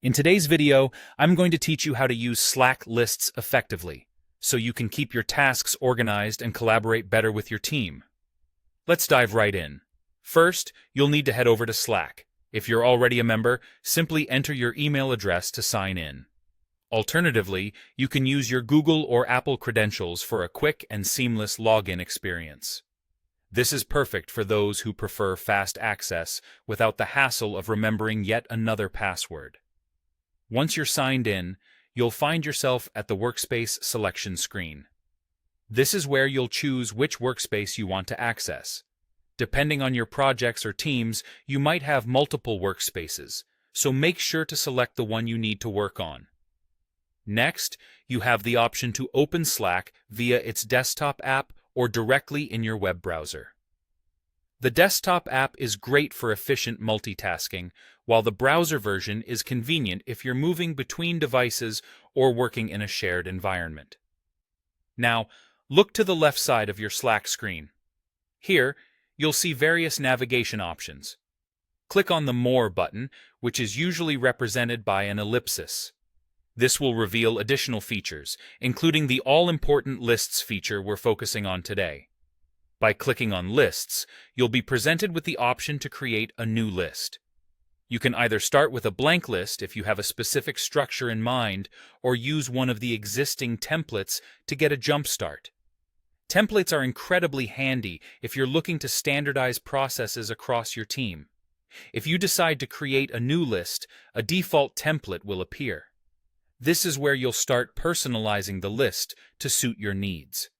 In today's video, I'm going to teach you how to use Slack lists effectively, so you can keep your tasks organized and collaborate better with your team. Let's dive right in. First, you'll need to head over to Slack. If you're already a member, simply enter your email address to sign in. Alternatively, you can use your Google or Apple credentials for a quick and seamless login experience. This is perfect for those who prefer fast access without the hassle of remembering yet another password. Once you're signed in, you'll find yourself at the workspace selection screen. This is where you'll choose which workspace you want to access. Depending on your projects or teams, you might have multiple workspaces, so make sure to select the one you need to work on. Next, you have the option to open Slack via its desktop app or directly in your web browser. The desktop app is great for efficient multitasking, while the browser version is convenient if you're moving between devices or working in a shared environment. Now, look to the left side of your Slack screen. Here, you'll see various navigation options. Click on the More button, which is usually represented by an ellipsis. This will reveal additional features, including the all-important Lists feature we're focusing on today. By clicking on Lists, you'll be presented with the option to create a new list. You can either start with a blank list if you have a specific structure in mind, or use one of the existing templates to get a jump start. Templates are incredibly handy if you're looking to standardize processes across your team. If you decide to create a new list, a default template will appear. This is where you'll start personalizing the list to suit your needs.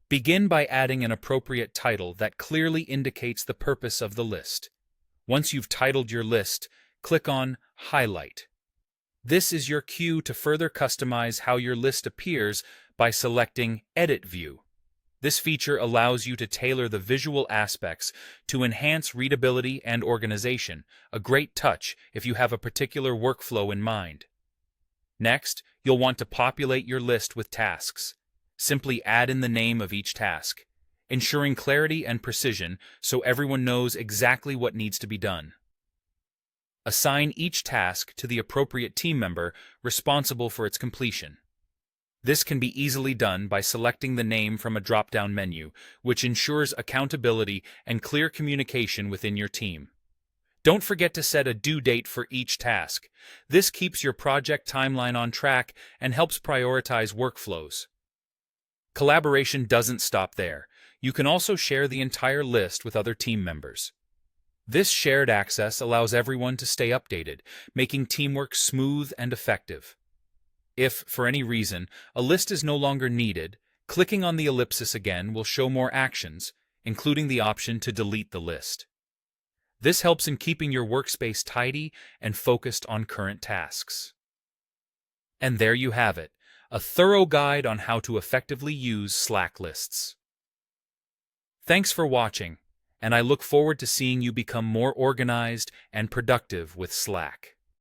Begin by adding an appropriate title that clearly indicates the purpose of the list. Once you've titled your list, click on Highlight. This is your cue to further customize how your list appears by selecting Edit View. This feature allows you to tailor the visual aspects to enhance readability and organization, a great touch if you have a particular workflow in mind. Next, you'll want to populate your list with tasks. Simply add in the name of each task, ensuring clarity and precision so everyone knows exactly what needs to be done. Assign each task to the appropriate team member responsible for its completion. This can be easily done by selecting the name from a drop-down menu, which ensures accountability and clear communication within your team. Don't forget to set a due date for each task. This keeps your project timeline on track and helps prioritize workflows. Collaboration doesn't stop there. You can also share the entire list with other team members. This shared access allows everyone to stay updated, making teamwork smooth and effective. If, for any reason, a list is no longer needed, clicking on the ellipsis again will show more actions, including the option to delete the list. This helps in keeping your workspace tidy and focused on current tasks. And there you have it, a thorough guide on how to effectively use Slack lists. Thanks for watching, and I look forward to seeing you become more organized and productive with Slack.